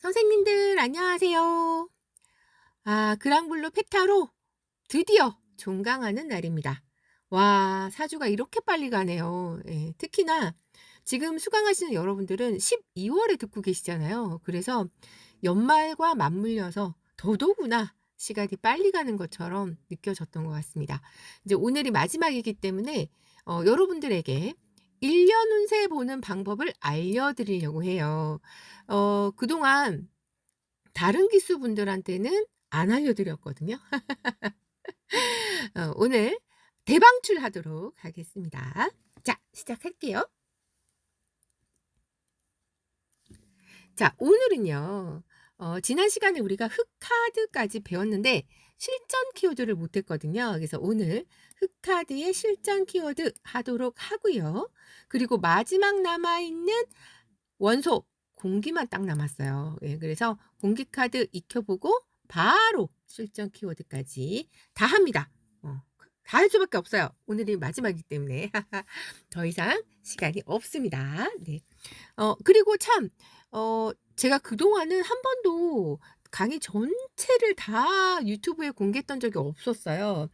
선생님들 안녕하세요. 그랑블루 페타로 드디어 종강하는 날입니다. 와, 사주가 이렇게 빨리 가네요. 예, 특히나 지금 수강하시는 여러분들은 12월에 듣고 계시잖아요. 그래서 연말과 맞물려서 더더구나 시간이 빨리 가는 것처럼 느껴졌던 것 같습니다. 이제 오늘이 마지막이기 때문에 여러분들에게 1년 운세 보는 방법을 알려드리려고 해요. 그동안 다른 기수분들한테는 안 알려드렸거든요. 오늘 대방출하도록 하겠습니다. 자, 시작할게요. 자, 오늘은요. 지난 시간에 우리가 흑카드까지 배웠는데 실전 키워드를 못 했거든요. 그래서 오늘 흑카드의 실전 키워드 하도록 하고요. 그리고 마지막 남아있는 원소 공기만 딱 남았어요. 예, 그래서 공기 카드 익혀보고 바로 실전 키워드까지 다 합니다. 다 할 수밖에 없어요. 오늘이 마지막이기 때문에 더 이상 시간이 없습니다. 네. 그리고 참 제가 그동안은 한 번도 강의 전체를 다 유튜브에 공개했던 적이 없었어요.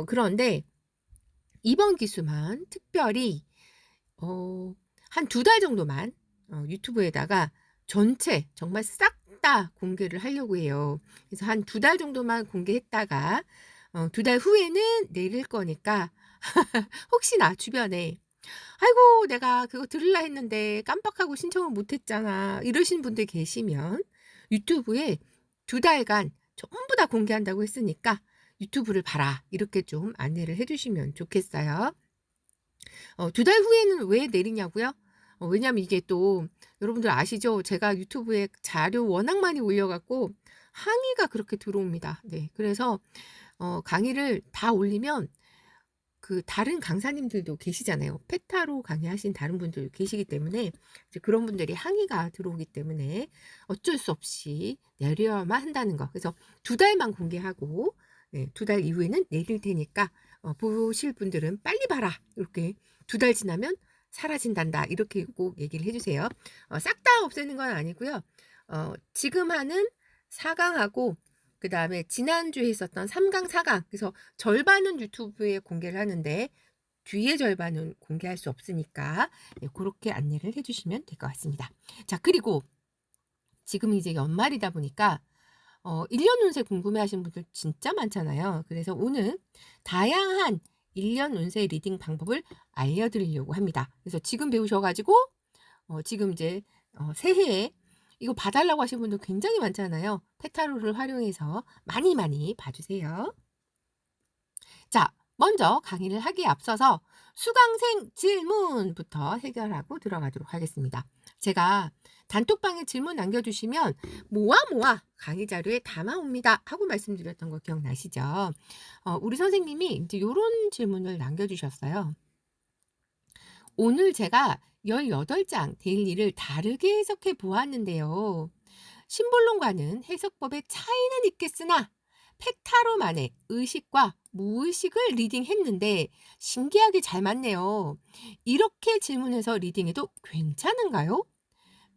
그런데 이번 기수만 특별히 한 2달 정도만 유튜브에다가 전체 정말 싹 다 공개를 하려고 해요. 그래서 한 2달 정도만 공개했다가 2달 후에는 내릴 거니까 혹시나 주변에 "아이고 내가 그거 들으려 했는데 깜빡하고 신청을 못 했잖아." 이러신 분들 계시면 유튜브에 2달간 전부 다 공개한다고 했으니까 "유튜브를 봐라." 이렇게 좀 안내를 해 주시면 좋겠어요. 2달 후에는 왜 내리냐고요? 왜냐면 이게 또 여러분들 아시죠? 제가 유튜브에 자료 워낙 많이 올려 갖고 항의가 그렇게 들어옵니다. 네. 그래서 강의를 다 올리면 그 다른 강사님들도 계시잖아요. 페타로 강의하신 다른 분들 계시기 때문에 이제 그런 분들이 항의가 들어오기 때문에 어쩔 수 없이 내려야만 한다는 거. 그래서 2달만 공개하고, 네, 2달 이후에는 내릴 테니까 보실 분들은 "빨리 봐라." 이렇게 "2달 지나면 사라진단다." 이렇게 꼭 얘기를 해 주세요. 싹 다 없애는 건 아니고요. 지금 하는 4 강하고 그다음에 지난주에 있었던 3 강, 4 강, 그래서 절반은 유튜브에 공개를 하는데 뒤의 절반은 공개할 수 없으니까 예, 고렇게 안내를 해 주시면 될 것 같습니다. 자, 그리고 지금 이제 연말이다 보니까 1년 운세 궁금해하시는 분들 진짜 많잖아요. 그래서 오늘 다양한 1년 운세 리딩 방법을 알려드리려고 합니다. 그래서 지금 배우셔 가지고 지금 이제 새해에 이거 봐 달라고 하시는 분들 굉장히 많잖아요. 페타로를 활용해서 많이 많이 봐 주세요. 자, 먼저 강의를 하기에 앞서서 수강생 질문부터 해결하고 들어가도록 하겠습니다. 제가 단톡방에 질문 남겨주시면 모아 강의 자료에 담아옵니다 하고 말씀드렸던 거 기억나시죠? 우리 선생님이 이제 요런 질문을 남겨주셨어요. 오늘 제가 18장 데일리를 다르게 해석해 보았는데요. 심볼론과는 해석법의 차이는 있겠으나 팩타로만의 의식과 무의식을 리딩했는데 신기하게 잘 맞네요. 이렇게 질문해서 리딩해도 괜찮은가요?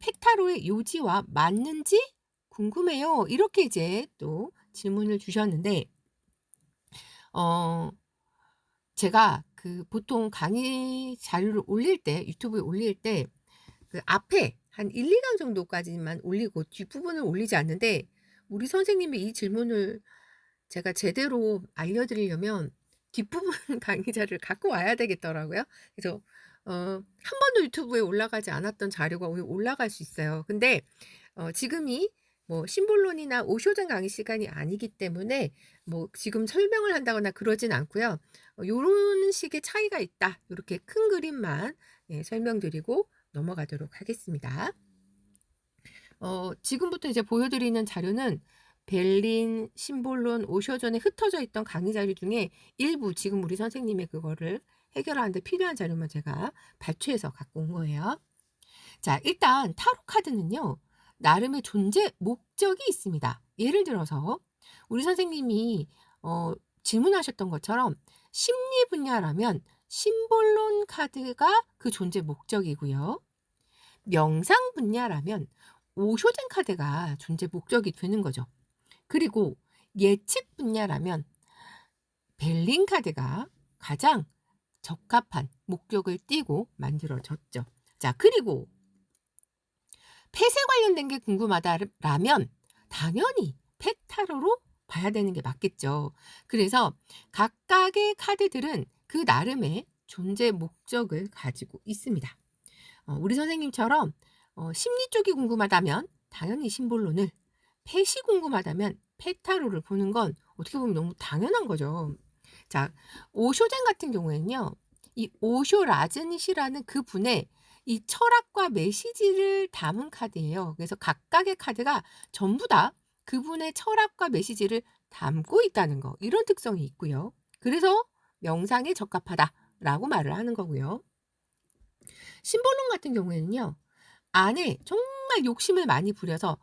팩타로의 요지와 맞는지 궁금해요. 이렇게 이제 또 질문을 주셨는데 어 제가 그 보통 강의 자료를 올릴 때 유튜브에 올릴 때 그 앞에 한 1-2강 정도까지만 올리고 뒷부분을 올리지 않는데 우리 선생님이 이 질문을 제가 제대로 알려드리려면 뒷부분 강의자를 갖고 와야 되겠더라고요. 그래서 한 번도 유튜브에 올라가지 않았던 자료가 오늘 올라갈 수 있어요. 근데 지금이 뭐 심볼론이나 오쇼전 강의 시간이 아니기 때문에 뭐 지금 설명을 한다거나 그러진 않고요. 요런 식의 차이가 있다. 요렇게 큰 그림만 예 설명드리고 넘어가도록 하겠습니다. 지금부터 이제 보여드리는 자료는 벨린, 심볼론, 오쇼전에 흩어져 있던 강의 자료 중에 일부 지금 우리 선생님의 그거를 해결하는 데 필요한 자료만 제가 발췌해서 갖고 온 거예요. 자, 일단 타로 카드는요. 나름의 존재 목적이 있습니다. 예를 들어서 우리 선생님이 질문하셨던 것처럼 심리 분야라면 심볼론 카드가 그 존재 목적이고요. 명상 분야라면 오쇼젠 카드가 존재 목적이 되는 거죠. 그리고 예측 분야라면 벨린 카드가 가장 적합한 목적을 띠고 만들어졌죠. 자, 그리고 펫에 관련된 게 궁금하다라면 당연히 펫 타로로 봐야 되는 게 맞겠죠. 그래서 각각의 카드들은 그 나름의 존재 목적을 가지고 있습니다. 우리 선생님처럼 심리 쪽이 궁금하다면 당연히 심볼론을, 펫이 궁금하다면 펫 타로를 보는 건 어떻게 보면 너무 당연한 거죠. 자, 오쇼젠 같은 경우에는요. 이 오쇼 라즈닛이라는 그분의 이 철학과 메시지를 담은 카드예요. 그래서 각각의 카드가 전부 다 그분의 철학과 메시지를 담고 있다는 거. 이런 특성이 있고요. 그래서 명상에 적합하다라고 말을 하는 거고요. 심볼론 같은 경우에는요. 안에 정말 욕심을 많이 부려서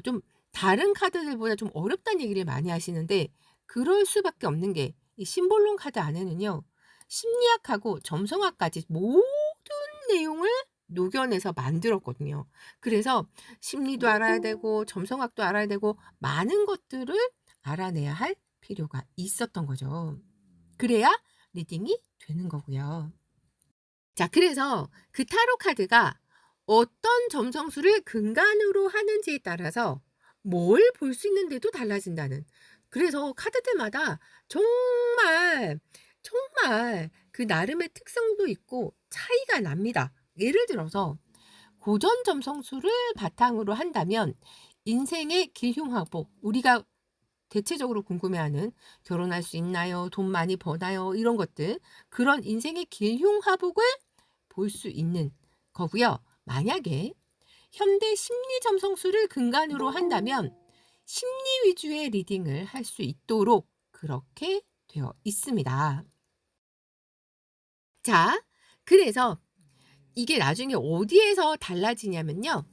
좀 다른 카드들보다 좀 어렵다는 얘기를 많이 하시는데 그럴 수밖에 없는 게 이 심볼론 카드 안에는요. 심리학하고 점성학까지 모든 내용을 녹여내서 만들었거든요. 그래서 심리도 알아야 되고 점성학도 알아야 되고 많은 것들을 알아내야 할 필요가 있었던 거죠. 그래야 리딩이 되는 거고요. 자, 그래서 그 타로 카드가 어떤 점성술을 근간으로 하는지에 따라서 뭘 볼 수 있는데도 달라진다는. 그래서 카드들마다 정말, 정말 그 나름의 특성도 있고 차이가 납니다. 예를 들어서 고전 점성술을 바탕으로 한다면 인생의 길흉하복, 우리가 대체적으로 궁금해하는 결혼할 수 있나요? 돈 많이 버나요? 이런 것들, 그런 인생의 길흉하복을 볼 수 있는 거고요. 만약에 현대 심리 점성술을 근간으로 한다면 심리 위주의 리딩을 할 수 있도록 그렇게 되어 있습니다. 자, 그래서 이게 나중에 어디에서 달라지냐면요.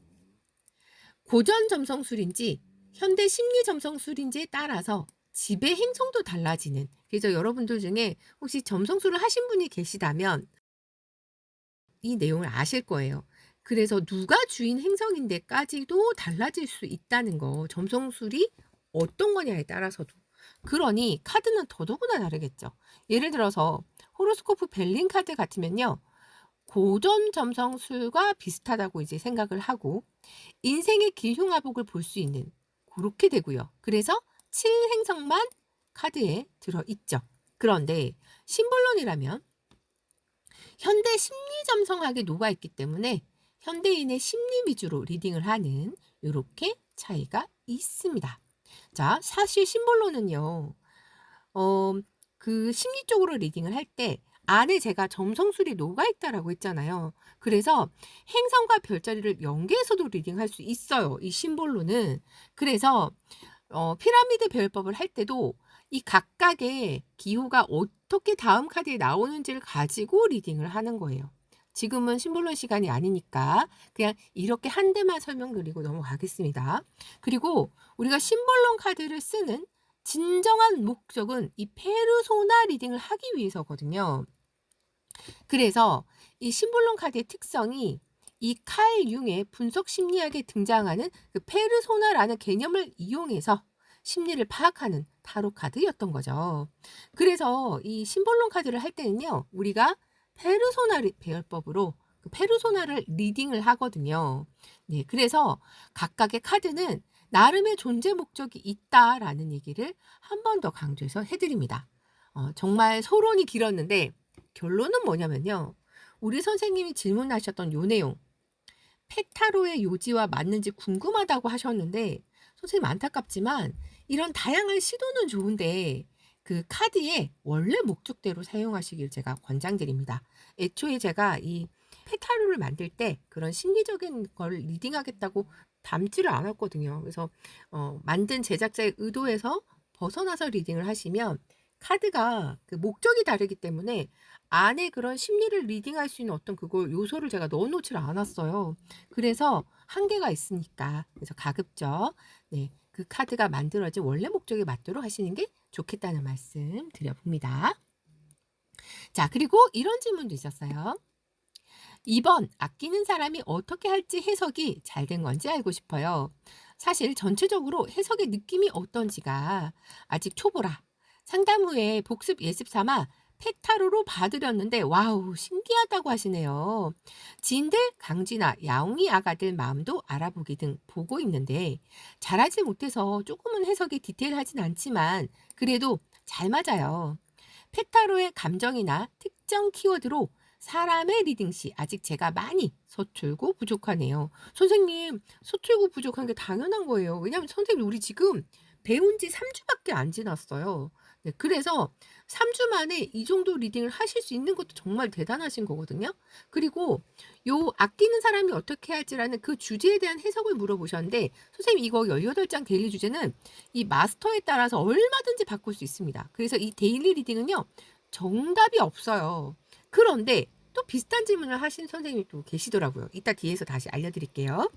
고전 점성술인지 현대 심리 점성술인지에 따라서 지배 행성도 달라지는. 그래서 여러분들 중에 혹시 점성술을 하신 분이 계시다면 이 내용을 아실 거예요. 그래서 누가 주인 행성인데까지도 달라질 수 있다는 거. 점성술이 어떤 거냐에 따라서도. 그러니 카드는 더더구나 다르겠죠. 예를 들어서 호로스코프 벨린 카드 같으면요. 고전 점성술과 비슷하다고 이제 생각을 하고 인생의 길흉하복을 볼 수 있는 그렇게 되고요. 그래서 7행성만 카드에 들어있죠. 그런데 심볼론이라면 현대 심리 점성학에 녹아있기 때문에 현대인의 심리 위주로 리딩을 하는 이렇게 차이가 있습니다. 자, 사실 심볼론은요. 그 심리 쪽으로 리딩을 할 때 안에 제가 점성술이 녹아있다라고 했잖아요. 그래서 행성과 별자리를 연계해서도 리딩할 수 있어요. 이 심볼로는. 그래서 피라미드 배열법을 할 때도 이 각각의 기호가 어떻게 다음 카드에 나오는지를 가지고 리딩을 하는 거예요. 지금은 심볼론 시간이 아니니까 그냥 이렇게 한 대만 설명드리고 넘어가겠습니다. 그리고 우리가 심볼론 카드를 쓰는 진정한 목적은 이 페르소나 리딩을 하기 위해서거든요. 그래서 이 심볼론 카드의 특성이 이 칼 융의 분석 심리학에 등장하는 그 페르소나라는 개념을 이용해서 심리를 파악하는 타로 카드였던 거죠. 그래서 이 심볼론 카드를 할 때는요. 우리가 페르소나 배열법으로 그 페르소나를 리딩을 하거든요. 네, 그래서 각각의 카드는 나름의 존재 목적이 있다라는 얘기를 한 번 더 강조해서 해드립니다. 정말 서론이 길었는데 결론은 뭐냐면요. 우리 선생님이 질문하셨던 요 내용, 페타로의 요지와 맞는지 궁금하다고 하셨는데 선생님 안타깝지만 이런 다양한 시도는 좋은데 그 카드의 원래 목적대로 사용하시길 제가 권장드립니다. 애초에 제가 이 페타로를 만들 때 그런 심리적인 걸 리딩하겠다고 담지를 않았거든요. 그래서 만든 제작자의 의도에서 벗어나서 리딩을 하시면 카드가 그 목적이 다르기 때문에 안에 그런 심리를 리딩할 수 있는 어떤 그걸 요소를 제가 넣어 놓지를 않았어요. 그래서 한계가 있으니까 그래서 가급적 네, 그 카드가 만들어진 원래 목적에 맞도록 하시는 게 좋겠다는 말씀 드려봅니다. 자, 그리고 이런 질문도 있었어요. 2번 아끼는 사람이 어떻게 할지 해석이 잘 된 건지 알고 싶어요. 사실 전체적으로 해석의 느낌이 어떤지가 아직 초보라. 상담 후에 복습 예습 삼아 페타로로 봐드렸는데 와우 신기하다고 하시네요. 지인들 강쥐나 야옹이 아가들 마음도 알아보기 등 보고 있는데 잘하지 못해서 조금은 해석이 디테일하진 않지만 그래도 잘 맞아요. 페타로의 감정이나 특정 키워드로 사람의 리딩 시 아직 제가 많이 서툴고 부족하네요. 선생님, 서툴고 부족한 게 당연한 거예요. 왜냐하면 선생님 우리 지금 배운 지 3주밖에 안 지났어요. 네, 그래서 3주 만에 이 정도 리딩을 하실 수 있는 것도 정말 대단하신 거거든요. 그리고 요 아끼는 사람이 어떻게 할지라는 그 주제에 대한 해석을 물어보셨는데 선생님 이거 18장 데일리 주제는 이 마스터에 따라서 얼마든지 바꿀 수 있습니다. 그래서 이 데일리 리딩은요. 정답이 없어요. 그런데 또 비슷한 질문을 하신 선생님이 또 계시더라고요. 이따 뒤에서 다시 알려드릴게요.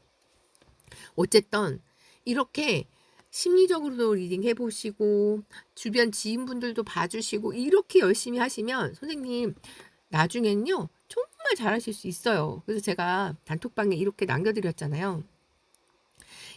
어쨌든 이렇게 심리적으로도 리딩 해보시고 주변 지인분들도 봐주시고 이렇게 열심히 하시면 선생님 나중에는요 정말 잘하실 수 있어요. 그래서 제가 단톡방에 이렇게 남겨드렸잖아요.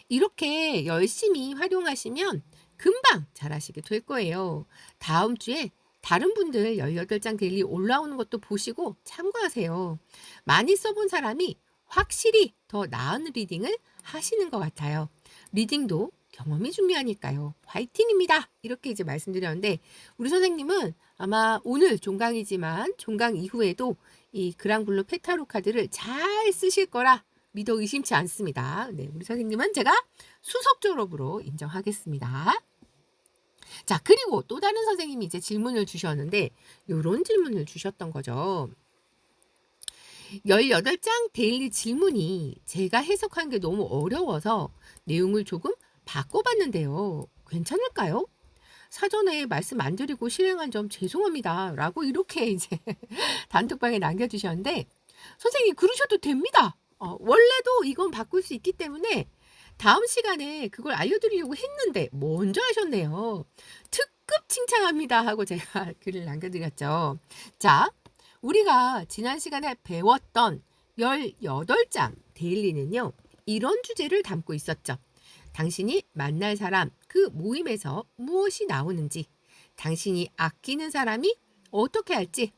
이렇게 열심히 활용하시면 금방 잘하시게 될 거예요. 다음 주에 다른 분들 18장 데일리 올라오는 것도 보시고 참고하세요. 많이 써본 사람이 확실히 더 나은 리딩을 하시는 것 같아요. 리딩도 경험이 중요하니까요. 화이팅입니다. 이렇게 이제 말씀드렸는데 우리 선생님은 아마 오늘 종강이지만 종강 이후에도 이 그랑블루 페타로 카드를 잘 쓰실 거라 믿어 의심치 않습니다. 네, 우리 선생님은 제가 수석 졸업으로 인정하겠습니다. 자, 그리고 또 다른 선생님이 이제 질문을 주셨는데 요런 질문을 주셨던 거죠. 18장 데일리 질문이 제가 해석한 게 너무 어려워서 내용을 조금 바꿔봤는데요. 괜찮을까요? 사전에 말씀 안 드리고 실행한 점 죄송합니다. 라고 이렇게 이제 단톡방에 남겨주셨는데 선생님 그러셔도 됩니다. 원래도 이건 바꿀 수 있기 때문에 다음 시간에 그걸 알려드리려고 했는데 먼저 하셨네요. 특급 칭찬합니다 하고 제가 글을 남겨드렸죠. 자, 우리가 지난 시간에 배웠던 18장 데일리는요. 이런 주제를 담고 있었죠. 당신이 만날 사람 그 모임에서 무엇이 나오는지, 당신이 아끼는 사람이 어떻게 할지,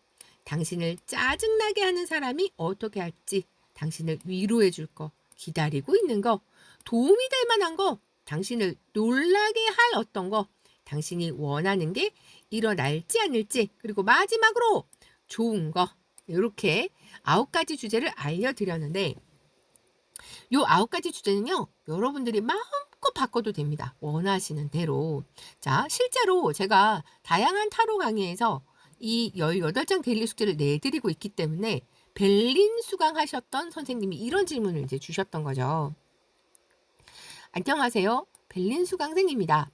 당신을 짜증나게 하는 사람이 어떻게 할지, 당신을 위로해 줄 거, 기다리고 있는 거, 도움이 될 만한 거, 당신을 놀라게 할 어떤 거, 당신이 원하는 게 일어날지 않을지, 그리고 마지막으로 좋은 거. 이렇게 9가지 주제를 알려드렸는데 요 9가지 주제는요. 여러분들이 마음껏 바꿔도 됩니다. 원하시는 대로. 자, 실제로 제가 다양한 타로 강의에서 이 18장 데일리 숙제를 내드리고 있기 때문에 벨린 수강하셨던 선생님이 이런 질문을 이제 주셨던 거죠. 안녕하세요. 벨린 수강생입니다.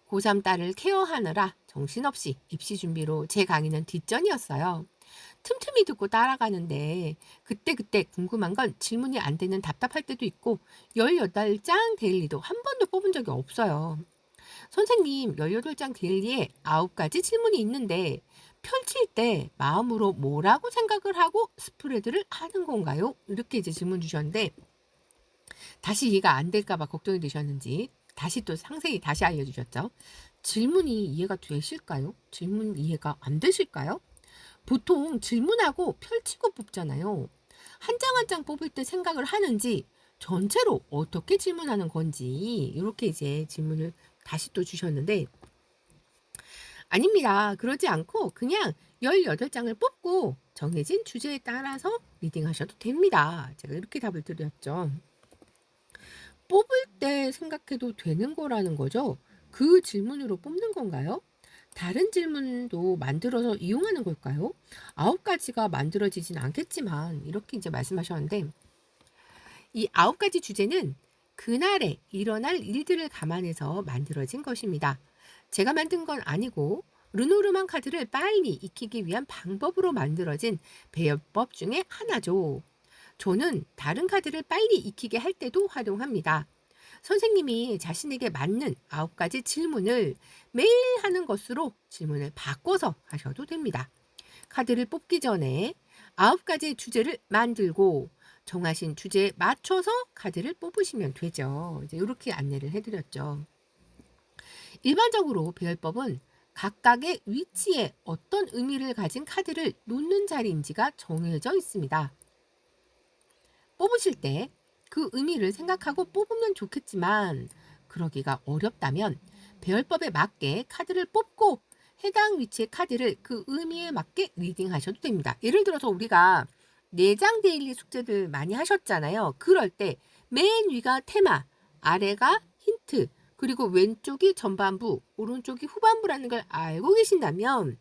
고3 딸을 케어하느라 정신없이 입시 준비로 제 강의는 뒷전이었어요. 틈틈이 듣고 따라가는데 그때그때 궁금한 건 질문이 안 되는 답답할 때도 있고 18장 데일리도 한 번도 뽑은 적이 없어요. 선생님 18장 데일리에 9가지 질문이 있는데 펼칠 때 마음으로 뭐라고 생각을 하고 스프레드를 하는 건가요? 이렇게 이제 질문 주셨는데 다시 이해가 안 될까 봐 걱정이 되셨는지 다시 또 상세히 다시 알려주셨죠. 질문이 이해가 되실까요? 질문 이해가 안 되실까요? 보통 질문하고 펼치고 뽑잖아요. 한 장 한 장 뽑을 때 생각을 하는지 전체로 어떻게 질문하는 건지 이렇게 이제 질문을 다시 또 주셨는데 아닙니다. 그러지 않고 그냥 18장을 뽑고 정해진 주제에 따라서 리딩하셔도 됩니다. 제가 이렇게 답을 드렸죠. 뽑을 때 생각해도 되는 거라는 거죠. 그 질문으로 뽑는 건가요? 다른 질문도 만들어서 이용하는 걸까요? 9가지가 만들어지진 않겠지만 이렇게 이제 말씀하셨는데 이 9가지 주제는 그날에 일어날 일들을 감안해서 만들어진 것입니다. 제가 만든 건 아니고 르노르만 카드를 빨리 익히기 위한 방법으로 만들어진 배열법 중에 하나죠. 저는 다른 카드를 빨리 익히게 할 때도 활용합니다. 선생님이 자신에게 맞는 9가지 질문을 매일 하는 것으로 질문을 바꿔서 하셔도 됩니다. 카드를 뽑기 전에 9가지의 주제를 만들고 정하신 주제에 맞춰서 카드를 뽑으시면 되죠. 이제 이렇게 안내를 해드렸죠. 일반적으로 배열법은 각각의 위치에 어떤 의미를 가진 카드를 놓는 자리인지가 정해져 있습니다. 뽑으실 때 그 의미를 생각하고 뽑으면 좋겠지만 그러기가 어렵다면 배열법에 맞게 카드를 뽑고 해당 위치의 카드를 그 의미에 맞게 리딩하셔도 됩니다. 예를 들어서 우리가 4장 데일리 숙제들 많이 하셨잖아요. 그럴 때 맨 위가 테마, 아래가 힌트, 그리고 왼쪽이 전반부, 오른쪽이 후반부라는 걸 알고 계신다면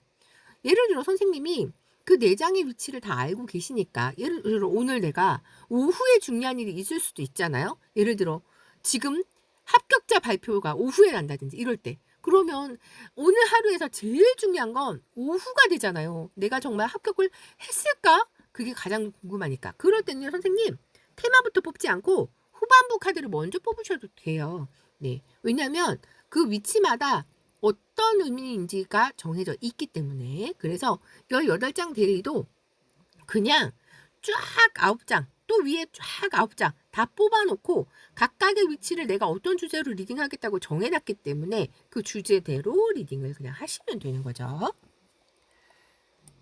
예를 들어 선생님이 그 4장의 위치를 다 알고 계시니까 예를 들어 오늘 내가 오후에 중요한 일이 있을 수도 있잖아요. 예를 들어 지금 합격자 발표가 오후에 난다든지 이럴 때 그러면 오늘 하루에서 제일 중요한 건 오후가 되잖아요. 내가 정말 합격을 했을까? 그게 가장 궁금하니까. 그럴 때는 선생님 테마부터 뽑지 않고 후반부 카드를 먼저 뽑으셔도 돼요. 네. 왜냐하면 그 위치마다 어떤 의미인지가 정해져 있기 때문에 그래서 18장 데일리도 그냥 쫙 9장 또 위에 쫙 9장 다 뽑아놓고 각각의 위치를 내가 어떤 주제로 리딩하겠다고 정해놨기 때문에 그 주제대로 리딩을 그냥 하시면 되는 거죠.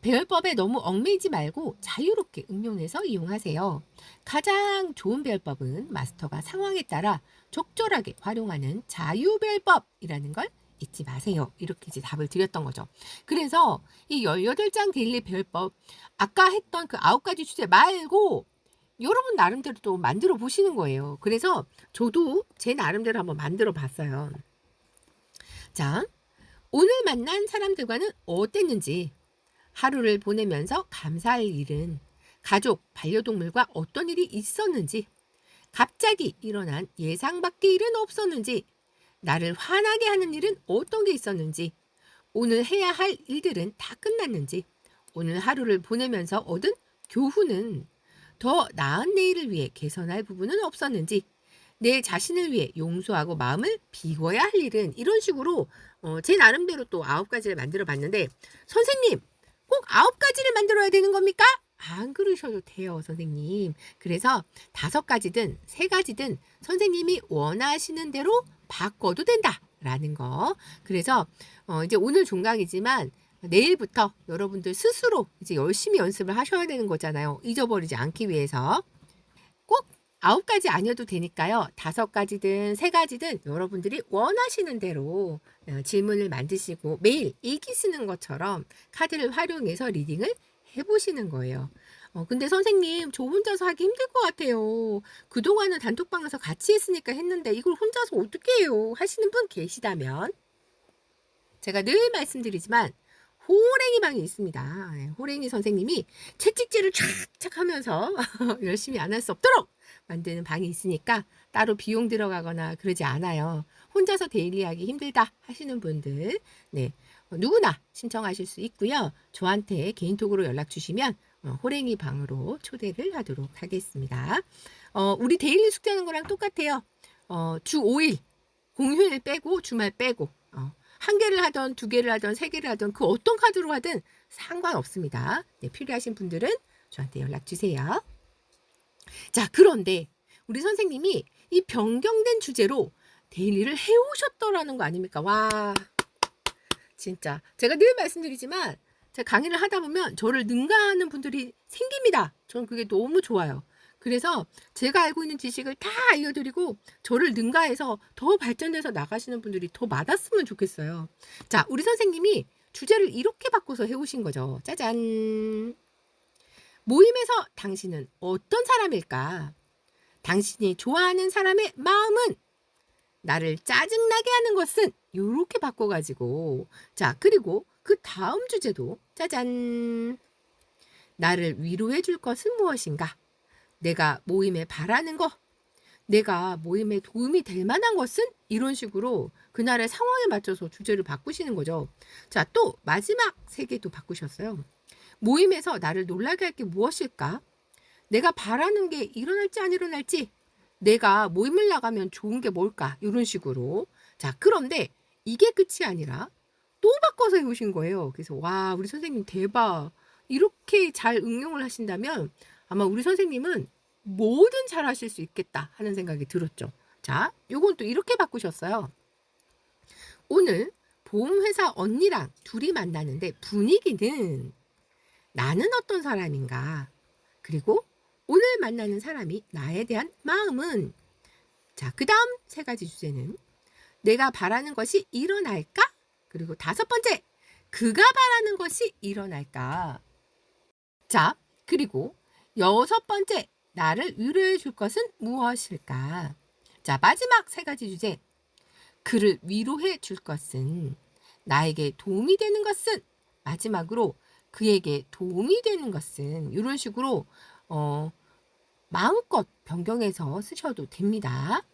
배열법에 너무 얽매이지 말고 자유롭게 응용해서 이용하세요. 가장 좋은 배열법은 마스터가 상황에 따라 적절하게 활용하는 자유배열법이라는 걸 잊지 마세요. 이렇게 이제 답을 드렸던 거죠. 그래서 이 18장 데일리 배열법 아까 했던 그 9가지 주제 말고 여러분 나름대로 또 만들어 보시는 거예요. 그래서 저도 제 나름대로 한번 만들어 봤어요. 자, 오늘 만난 사람들과는 어땠는지, 하루를 보내면서 감사할 일은, 가족, 반려동물과 어떤 일이 있었는지, 갑자기 일어난 예상 밖의 일은 없었는지, 나를 화나게 하는 일은 어떤 게 있었는지, 오늘 해야 할 일들은 다 끝났는지, 오늘 하루를 보내면서 얻은 교훈은 더 나은 내일을 위해 개선할 부분은 없었는지, 내 자신을 위해 용서하고 마음을 비워야 할 일은 이런 식으로 제 나름대로 또 9가지를 만들어 봤는데 선생님 꼭 9가지를 만들어야 되는 겁니까? 안 그러셔도 돼요, 선생님. 그래서 5가지든 3가지든 선생님이 원하시는 대로 바꿔도 된다라는 거. 그래서 이제 오늘 종강이지만 내일부터 여러분들 스스로 이제 열심히 연습을 하셔야 되는 거잖아요. 잊어버리지 않기 위해서. 꼭 9가지 아니어도 되니까요. 5가지든 3가지든 여러분들이 원하시는 대로 질문을 만드시고 매일 일기 쓰는 것처럼 카드를 활용해서 리딩을 해보시는 거예요. 근데 선생님 저 혼자서 하기 힘들 것 같아요. 그동안은 단톡방에서 같이 했으니까 했는데 이걸 혼자서 어떻게 해요? 하시는 분 계시다면 제가 늘 말씀드리지만 호랭이 방이 있습니다. 호랭이 선생님이 채찍질을 촥촥 하면서 열심히 안 할 수 없도록 만드는 방이 있으니까 따로 비용 들어가거나 그러지 않아요. 혼자서 데일리하기 힘들다 하시는 분들 누구나 신청하실 수 있고요. 저한테 개인톡으로 연락 주시면 호랭이 방으로 초대를 하도록 하겠습니다. 우리 데일리 숙제하는 거랑 똑같아요. 주 5일 공휴일 빼고 주말 빼고 1개를 하던 2개를 하던 3개를 하던 그 어떤 카드로 하든 상관없습니다. 필요하신 분들은 저한테 연락 주세요. 자, 그런데 우리 선생님이 이 변경된 주제로 데일리를 해오셨더라는 거 아닙니까? 와, 진짜 제가 늘 말씀드리지만 제가 강의를 하다 보면 저를 능가하는 분들이 생깁니다. 저는 그게 너무 좋아요. 그래서 제가 알고 있는 지식을 다 알려드리고 저를 능가해서 더 발전돼서 나가시는 분들이 더 많았으면 좋겠어요. 자, 우리 선생님이 주제를 이렇게 바꿔서 해오신 거죠. 짜잔. 모임에서 당신은 어떤 사람일까? 당신이 좋아하는 사람의 마음은? 나를 짜증나게 하는 것은? 이렇게 바꿔가지고 자, 그리고 그 다음 주제도 짜잔. 나를 위로해 줄 것은 무엇인가? 내가 모임에 바라는 거, 내가 모임에 도움이 될 만한 것은? 이런 식으로 그날의 상황에 맞춰서 주제를 바꾸시는 거죠. 자, 또 마지막 3개도 바꾸셨어요. 모임에서 나를 놀라게 할 게 무엇일까? 내가 바라는 게 일어날지 안 일어날지, 내가 모임을 나가면 좋은 게 뭘까? 이런 식으로. 자, 그런데 이게 끝이 아니라 또 바꿔서 해오신 거예요. 그래서 와, 우리 선생님 대박. 이렇게 잘 응용을 하신다면 아마 우리 선생님은 뭐든 잘하실 수 있겠다 하는 생각이 들었죠. 자, 요건 또 이렇게 바꾸셨어요. 오늘 보험회사 언니랑 둘이 만나는데 분위기는 나는 어떤 사람인가? 그리고 오늘 만나는 사람이 나에 대한 마음은 자, 그 다음 세 가지 주제는 내가 바라는 것이 일어날까? 그리고 다섯 번째, 그가 바라는 것이 일어날까? 자, 그리고 여섯 번째, 나를 위로해 줄 것은 무엇일까? 자, 마지막 세 가지 주제, 그를 위로해 줄 것은, 나에게 도움이 되는 것은, 마지막으로 그에게 도움이 되는 것은, 이런 식으로 마음껏 변경해서 쓰셔도 됩니다.